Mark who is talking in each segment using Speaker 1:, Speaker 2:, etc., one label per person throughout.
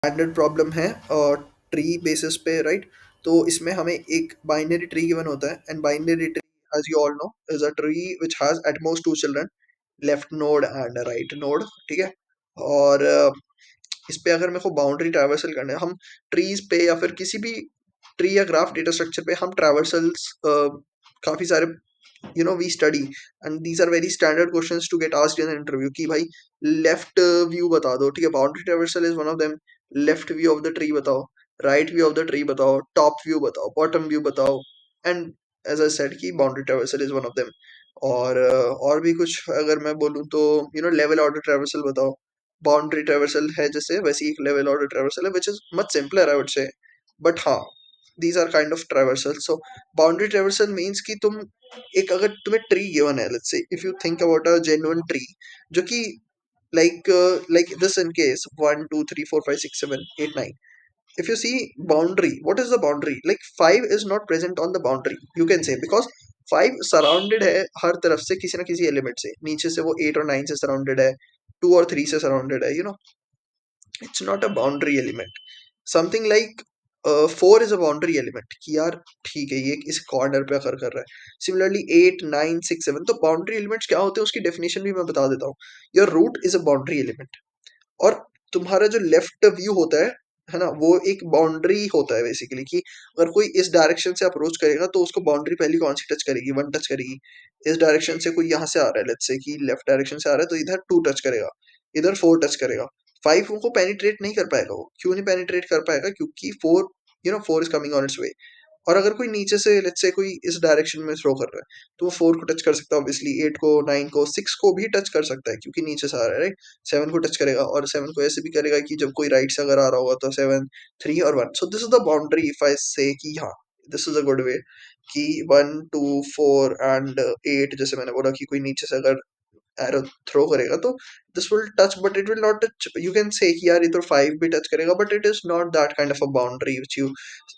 Speaker 1: Standard problem है tree basis पे, right? तो इसमें हमें एक बाइनरी ट्री गिवन होता है, and binary tree as you all know is a tree which has at most two children, left node and right node, ठीक है? और इस पे अगर मेरे को बाउंड्री ट्रैवर्सल करना है, हम ट्रीज पे या फिर किसी भी ट्री या ग्राफ डेटा स्ट्रक्चर पे हम ट्रैवर्सल्स काफी सारे we study, and these are very standard questions to get asked in an interview कि भाई लेफ्ट व्यू बता दो, ठीक है? Boundary traversal is one of them. Left view of the tree बताओ, right view of the tree बताओ, top view बताओ, bottom view बताओ, एंड एज आई सेड कि boundary traversal is one of them. और भी कुछ अगर मैं बोलूँ तो लेवल ऑर्डर ट्रैवर्सल बताओ। बाउंड्री ट्रैवर्सल है जैसे, वैसे ही एक लेवल ऑर्डर ट्रैवर्सल है which is much simpler I would say, but हाँ, these are kind of traversal. So boundary traversal means कि तुम एक, अगर तुम्हें ट्री गिवन है, let's say if you think about a genuine tree जो कि like this in case 1 2 3 4 5 6 7 8 9, if you see boundary, what is the boundary? Like 5 is not present on the boundary, you can say, because 5 surrounded है हर तरफ से किसी ना किसी element से, नीचे से वो 8 और 9 से सराउंडेड है, 2 और 3 से सराउंडेड है, it's not a boundary element. Something like 4 is a boundary element कि यार ठीक है ये इस कॉर्नर पे अकर कर रहा है। सिमिलरली 8 9 6 7, तो बाउंड्री एलिमेंट्स क्या होते हैं उसकी डेफिनेशन भी मैं बता देता हूँ। Your root is a boundary element, और तुम्हारा जो लेफ्ट व्यू होता है ना, वो एक बाउंड्री होता है बेसिकली, कि अगर कोई इस डायरेक्शन से अप्रोच करेगा तो उसको बाउंड्री पहली कौन सी टच करेगी? 1 टच करेगी। इस डायरेक्शन से कोई यहाँ से आ रहा है, लेट्स से कि लेफ्ट डायरेक्शन से आ रहा है, तो इधर 2 टच करेगा, इधर 4 टच करेगा। 5 उनको पेनिट्रेट नहीं कर पाएगा। वो क्यों नहीं पेनिट्रेट कर पाएगा? क्योंकि 4 4 इज कमिंग ऑन इट्स वे। और अगर कोई नीचे से लेट्स से कोई इस डायरेक्शन में थ्रो कर रहा है, तो वो 4 को टच कर सकता है ऑब्वियसली, 8 को, 9 को, 6 को भी टच कर सकता है क्योंकि नीचे से आ रहा है, राइट? 7 को टच करेगा, और 7 को ऐसे भी करेगा कि जब कोई राइट से अगर आ रहा होगा तो 7 3 और 1। So this is the boundary, if I से कि हाँ this is a good way कि 1 2 4 एंड 8, जैसे मैंने बोला कि कोई नीचे से अगर एरो थ्रो करेगा तो this will touch, but it will not touch. You can say कि यार ये तो 5 भी टच करेगा, but it is not that kind of a boundary which you,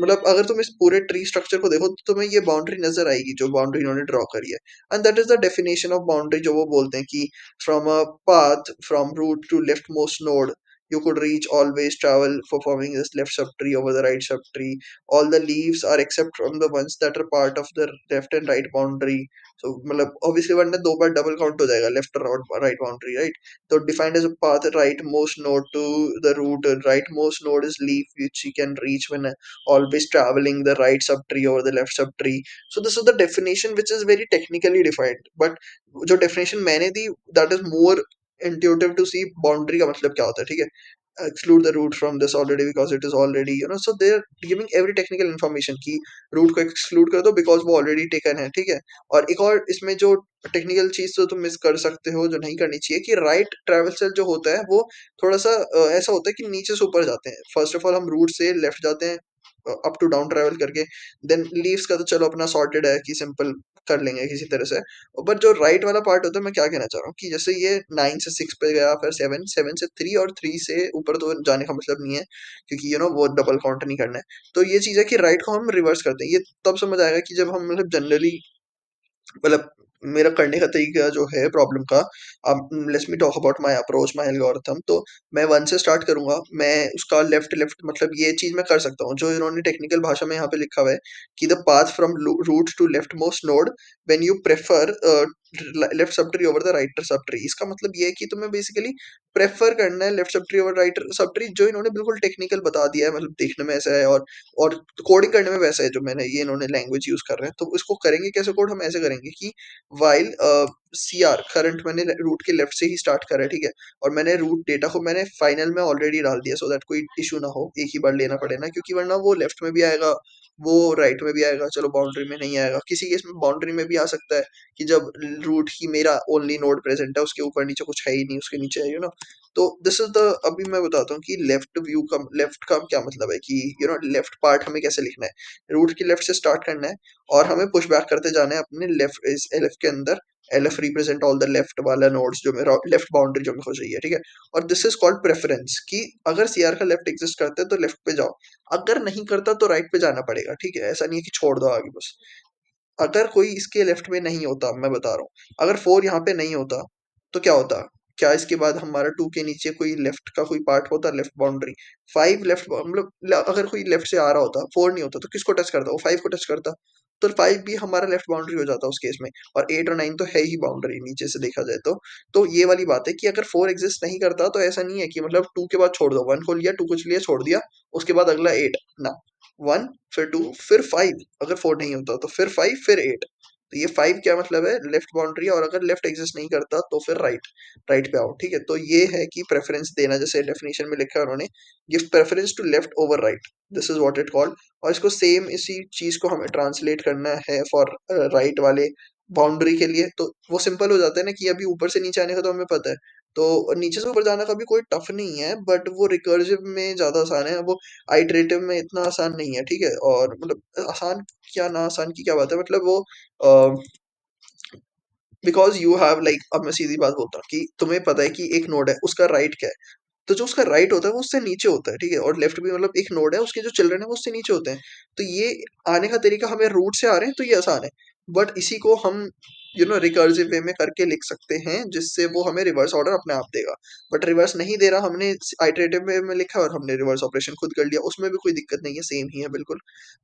Speaker 1: मतलब अगर तुम इस पूरे ट्री स्ट्रक्चर को देखो तो तुम्हें ये बाउंड्री नजर आएगी जो बाउंड्री इन्होंने ड्रॉ करी है। And that is the definition of boundary, जो वो बोलते हैं कि from a path from root to leftmost node you could reach always travel for forming this left subtree over the right subtree. All the leaves are except from the ones that are part of the left and right boundary. So मतलब obviously वरना दो बार double count हो जाएगा, left और right boundary, right? तो defined as a path rightmost node to the root, rightmost node is leaf which you can reach when always traveling the right subtree over the left subtree. So this is the definition which is very technically defined, but जो definition मैंने दी that is more intuitive to see boundary का मतलब क्या होता है, ठीक है? Exclude the root from this already because it is already, so they're giving every technical information कि root को exclude कर दो because वो already taken है, ठीक है? और एक और इसमें जो टेक्निकल चीज तो तुम मिस कर सकते हो, जो नहीं करनी चाहिए, कि राइट ट्रैवर्सल जो होता है वो थोड़ा सा ऐसा होता है कि नीचे से ऊपर जाते हैं। फर्स्ट ऑफ ऑल हम रूट से लेफ्ट जाते हैं अप टू डाउन ट्रैवल करके, देन लीव्स का तो चलो अपना सॉर्टेड है कि सिंपल कर लेंगे किसी तरह से। पर जो राइट वाला पार्ट होता है, मैं क्या कहना चाह रहा हूँ कि जैसे ये 9 से 6 पे गया, फिर 7 7 से 3 और 3 से ऊपर तो जाने का मतलब नहीं है क्योंकि वो डबल काउंट नहीं करना है। तो ये चीज है कि राइट को हम रिवर्स करते हैं। ये तब समझ आएगा कि जब हम मतलब जनरली, मतलब मेरा करने का तरीका जो है प्रॉब्लम का, अब let's me talk about my approach, my algorithm. तो मैं 1 से स्टार्ट करूंगा, मैं उसका लेफ्ट लेफ्ट मतलब ये चीज मैं कर सकता हूँ जो इन्होंने टेक्निकल भाषा में यहाँ पे लिखा हुआ है कि the path from root to leftmost node when you prefer left subtree over the right subtree. इसका मतलब ये है कि तुम्हें बेसिकली प्रेफर करना है left subtree over right sub tree, जो इन्होंने बिल्कुल टेक्निकल बता दिया है, मतलब देखने में ऐसा है और कोडिंग करने में वैसा है जो मैंने ये इन्होंने लैंग्वेज यूज कर रहे हैं। तो इसको करेंगे कैसे कोड? हम ऐसे करेंगे कि वाइल सी आर करंट मैंने रूट के लेफ्ट से ही स्टार्ट करा है, ठीक है? और मैंने रूट डेटा को मैंने फाइनल में ऑलरेडी डाल दिया, सो दैट कोई इशू ना हो, एक ही बार लेना पड़े ना, क्योंकि वरना वो लेफ्ट में भी आएगा, वो राइट में भी आएगा, चलो बाउंड्री में नहीं आएगा। किसी केस में बाउंड्री में भी आ सकता है कि जब रूट ही मेरा ओनली नोड प्रेजेंट है, उसके ऊपर नीचे कुछ है ही नहीं, उसके नीचे है तो दिस इज द, अभी मैं बताता हूँ कि लेफ्ट का क्या मतलब है कि लेफ्ट पार्ट हमें कैसे लिखना है। रूट की लेफ्ट से स्टार्ट करना है और हमें पुश बैक करते जाना है अपने लेफ्ट, इस एलएफ के अंदर। LF represent all the left वाला नोड्स जो मेरा लेफ्ट बाउंड्री जो मेरे को चाहिए, ठीक है? और दिस इज कॉल्ड प्रेफरेंस कि अगर सीआर का लेफ्ट एग्जिस्ट करता है तो लेफ्ट पे जाओ, अगर नहीं करता तो राइट पे जाना पड़ेगा, ठीक है? ऐसा नहीं है कि छोड़ दो आगे बस। अगर कोई इसके लेफ्ट में नहीं होता, मैं बता रहा हूँ, अगर 4 यहाँ पे नहीं होता तो क्या होता क्या इसके बाद हमारा 2 के नीचे कोई लेफ्ट का कोई पार्ट होता, लेफ्ट बाउंड्री? 5 लेफ्ट मतलब अगर कोई लेफ्ट से आ रहा होता, 4 नहीं होता, तो किसको टच करता? वो 5 को टच करता। तो 5 भी हमारा लेफ्ट बाउंड्री हो जाता उस केस में। और 8 और 9 तो है ही बाउंड्री नीचे से देखा जाए तो। तो ये वाली बात है कि अगर 4 एग्जिस्ट नहीं करता तो ऐसा नहीं है कि मतलब 2 के बाद छोड़ दो, 1 को लिया, 2 को लिया, छोड़ दिया, उसके बाद अगला 8 ना। 1 फिर 2 फिर 5, अगर 4 नहीं होता तो फिर 5 फिर 8। तो ये 5 क्या मतलब है? Left boundary. और अगर लेफ्ट एग्जिस्ट नहीं करता तो फिर राइट, राइट पे आओ। ठीक है, तो ये है कि प्रेफरेंस देना, जैसे डेफिनेशन में लिखा है उन्होंने, give preference to left over right, this is what it called. और इसको सेम इसी चीज को हमें ट्रांसलेट करना है फॉर राइट वाले बाउंड्री के लिए। तो वो सिंपल हो जाता है ना कि अभी ऊपर से नीचे आने का तो हमें पता है, तो नीचे से ऊपर जाना का भी कोई टफ नहीं है, बट वो रिकर्सिव में ज्यादा आसान है, वो आइटरेटिव में इतना आसान नहीं है। ठीक है, और मतलब आसान क्या ना आसान की क्या बात है, मतलब वो बिकॉज यू हैव लाइक, अब मैं सीधी बात बोलता हूँ कि तुम्हें पता है कि एक नोड है, उसका राइट क्या है, तो जो उसका राइट होता है वो उससे नीचे होता है। ठीक है, और लेफ्ट भी मतलब एक नोड है, उसके जो चिल्ड्रन है वो उससे नीचे होते हैं। तो ये आने का तरीका, हमें रूट से आ रहे हैं तो ये आसान है, बट इसी को हम रिकर्सिव वे में करके लिख सकते हैं, जिससे वो हमें रिवर्स ऑर्डर अपने आप देगा। बट रिवर्स नहीं दे रहा, हमने आइटरेटिव वे में लिखा और हमने रिवर्स ऑपरेशन खुद कर लिया, उसमें भी कोई दिक्कत नहीं है, सेम ही है बिल्कुल।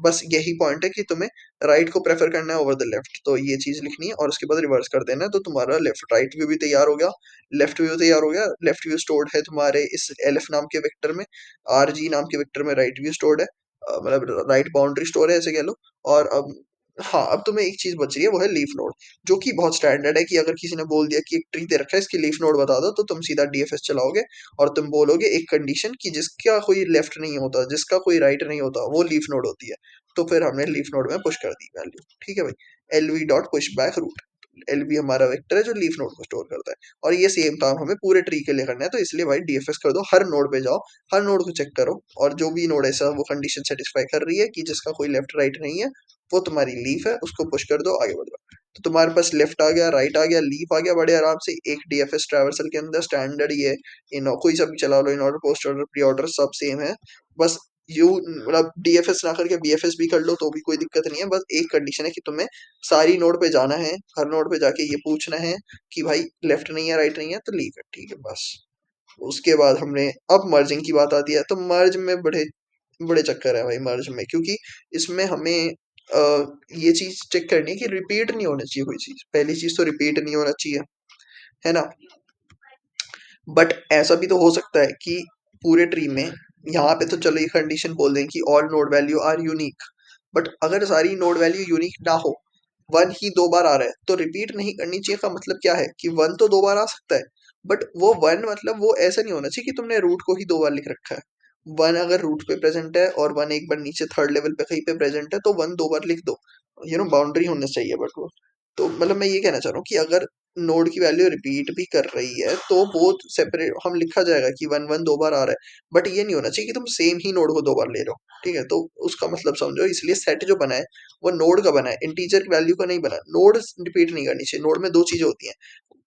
Speaker 1: बस यही पॉइंट है कि तुम्हें राइट को प्रेफर करना है ओवर द लेफ्ट, तो ये चीज लिखनी है और उसके बाद रिवर्स कर देना है, तो तुम्हारा लेफ्ट राइट व्यू भी तैयार हो गया, लेफ्ट व्यू तैयार हो गया। लेफ्ट व्यू स्टोर्ड है तुम्हारे इस एलएफ नाम के वेक्टर में, आरजी नाम के वेक्टर में राइट व्यू स्टोर्ड है, मतलब राइट बाउंड्री स्टोर है ऐसे कह लो। और अब हाँ, अब तुम्हें एक चीज बच रही है, वो है लीफ नोड, जो कि बहुत स्टैंडर्ड है कि अगर किसी ने बोल दिया कि एक ट्री दे रखा है, इसकी लीफ नोड बता दो, तो तुम सीधा डीएफएस चलाओगे और तुम बोलोगे एक कंडीशन कि जिसका कोई लेफ्ट नहीं होता, जिसका कोई राइट नहीं होता, वो लीफ नोड होती है। तो फिर हमने लीफ नोड में पुश कर दी वैल्यू। ठीक है भाई, LV dot push back root, LV हमारा वेक्टर है जो लीफ नोड को स्टोर करता है, और ये सेम काम हमें पूरे ट्री के लिए करना है। तो इसलिए भाई डीएफएस कर दो, हर नोड पे जाओ, हर नोड को चेक करो, और जो भी नोड ऐसा वो कंडीशन सेटिस्फाई कर रही है कि जिसका कोई लेफ्ट राइट नहीं है, वो तुम्हारी लीफ है, उसको पुश कर दो, आगे बढ़ जाओ। तो तुम्हारे पास लेफ्ट आ गया, राइट आ गया, लीफ आ गया, बड़े आराम से एक डीएफएस ट्रैवर्सल के अंदर स्टैंडर्ड ये, इन कोई सा भी चला लो, in order, post order, pre order, सब सेम है। बस यू मतलब डीएफएस ना करके बीएफएस भी कर लो तो भी कोई दिक्कत नहीं है। बस एक कंडीशन है कि तुम्हें सारी नोड पे जाना है, हर नोड पे जाके ये पूछना है कि भाई लेफ्ट नहीं है, राइट नहीं है, तो लीव है। ठीक है, बस। उसके बाद हमने, अब मर्जिंग की बात आती है, तो मर्ज में बड़े बड़े चक्कर है भाई मर्ज में, क्योंकि इसमें हमें ये चीज चेक करनी है कि रिपीट नहीं होना चाहिए कोई चीज। पहली चीज तो रिपीट नहीं होना चाहिए, है ना। बट ऐसा भी तो हो सकता है कि पूरे ट्री में, यहाँ पे तो चलो ये कंडीशन बोल दें कि all node value are unique, but अगर सारी नोड वैल्यू यूनिक ना हो, वन ही दो बार आ रहा है, तो रिपीट नहीं करनी चाहिए का मतलब क्या है कि वन तो दो बार आ सकता है, बट वो वन मतलब वो ऐसा नहीं होना चाहिए कि तुमने रूट को ही दो बार लिख रखा है। वन अगर रूट पे प्रेजेंट है और वन एक बार नीचे थर्ड लेवल पे कहीं पे प्रेजेंट है, तो वन दो बार लिख दो, बाउंड्री होना चाहिए। बट वो, तो मतलब मैं ये कहना चाह रहा हूँ कि अगर नोड की वैल्यू रिपीट भी कर रही है तो वो सेपरेट हम लिखा जाएगा कि वन वन दो बार आ रहा है, बट ये नहीं होना चाहिए कि तुम सेम ही नोड को दो बार ले रहे हो। ठीक है, तो उसका मतलब समझो, इसलिए सेट जो बना है वो नोड का बना है, इंटीजर की वैल्यू का नहीं बना। नोड रिपीट नहीं करनी चाहिए, नोड में दो चीजें होती हैं,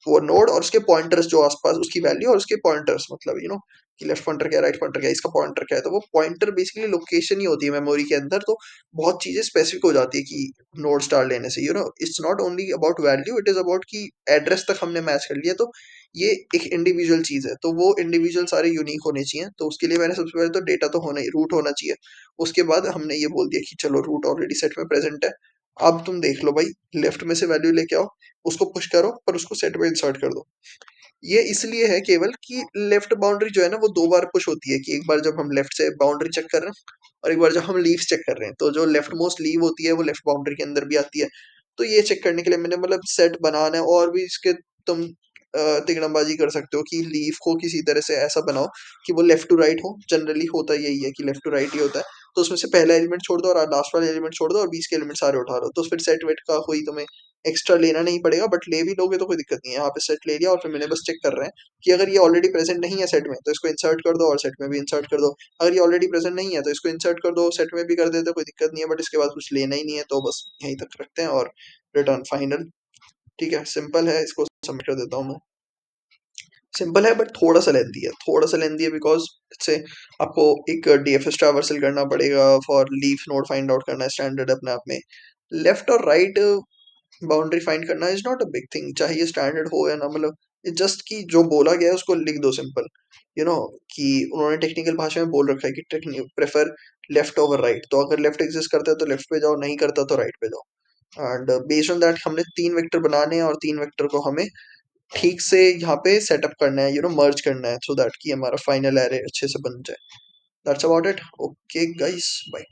Speaker 1: वो नोड और उसके पॉइंटर्स जो आसपास उसकी वैल्यू, और उसके पॉइंटर्स मतलब कि लेफ्ट पॉइंटर क्या है, राइट पॉइंटर क्या है, इसका पॉइंटर क्या है। तो वो पॉइंटर बेसिकली लोकेशन ही होती है मेमोरी के अंदर, तो बहुत चीजें स्पेसिफिक हो जाती है कि नोड स्टार लेने से it's not only about value, it is about कि एड्रेस तक हमने मैच कर लिया, तो ये एक इंडिविजुअल चीज है, तो वो इंडिविजुअल सारे यूनिक होने चाहिए। तो उसके लिए मैंने सबसे पहले तो डेटा तो होना ही, रूट होना चाहिए। उसके बाद हमने ये बोल दिया कि चलो रूट ऑलरेडी सेट में प्रेजेंट है, अब तुम देख लो भाई, लेफ्ट में से वैल्यू लेके आओ, उसको पुश करो, पर उसको सेट में इंसर्ट कर दो। ये इसलिए है केवल कि लेफ्ट बाउंड्री जो है ना वो दो बार पुश होती है, कि एक बार जब हम लेफ्ट से बाउंड्री चेक कर रहे हैं, और एक बार जब हम लीव्स चेक कर रहे हैं, तो जो लेफ्ट मोस्ट लीव होती है वो लेफ्ट बाउंड्री के अंदर भी आती है। तो ये चेक करने के लिए मैंने मतलब सेट बनाना है, और भी इसके तुम तिकड़मबाजी कर सकते हो कि लीफ को किसी तरह से ऐसा बनाओ कि वो लेफ्ट टू राइट हो। जनरली होता यही है कि लेफ्ट टू राइट ही होता है, तो उसमें से पहला एलिमेंट छोड़ दो और लास्ट वाला एलिमेंट छोड़ दो, और बीच के एलिमेंट सारे उठा लो, तो फिर सेट वेट का कोई तुम्हें एक्स्ट्रा लेना नहीं पड़ेगा। बट ले भी लोगे तो कोई दिक्कत नहीं है, यहाँ पे सेट ले लिया और फिर मैंने बस चेक कर रहे हैं कि अगर ये ऑलरेडी प्रेजेंट नहीं है सेट में, तो इसको इंसर्ट कर दो और सेट में भी इंसर्ट कर दो। अगर ये ऑलरेडी प्रेजेंट नहीं है तो इसको इंसर्ट कर दो, सेट में भी कर देते, कोई दिक्कत नहीं है। बट इसके बाद कुछ लेना ही नहीं है, तो बस यहीं तक रखते हैं और रिटर्न फाइनल। ठीक है, सिंपल है, इसको सबमिट कर देता हूँ मैं। सिंपल है बट थोड़ा सा लेंदी है, थोड़ा सा लेंदी है, बिकॉज इससे आपको एक डीएफएस ट्रैवर्सल करना पड़ेगा for leaf node find out करना है, स्टैंडर्ड अपने आप में। लेफ्ट और राइट बाउंड्री फाइंड करना is not a big thing, चाहे ये स्टैंडर्ड हो या ना, मतलब जस्ट कि जो बोला गया है उसको लिख दो सिंपल, यू नो, कि उन्होंने टेक्निकल भाषा में बोल रखा है कि प्रेफर लेफ्ट ओवर राइट, तो अगर लेफ्ट एग्जिस्ट करता है तो लेफ्ट पे जाओ, नहीं करता तो राइट पे जाओ। एंड बेस्ड ऑन दैट हमने 3 वेक्टर बनाने हैं और 3 वेक्टर को हमें ठीक से यहाँ पे सेटअप करना है, मर्ज करना है, सो दैट कि हमारा फाइनल एरे अच्छे से बन जाए। That's about it. Okay guys, bye.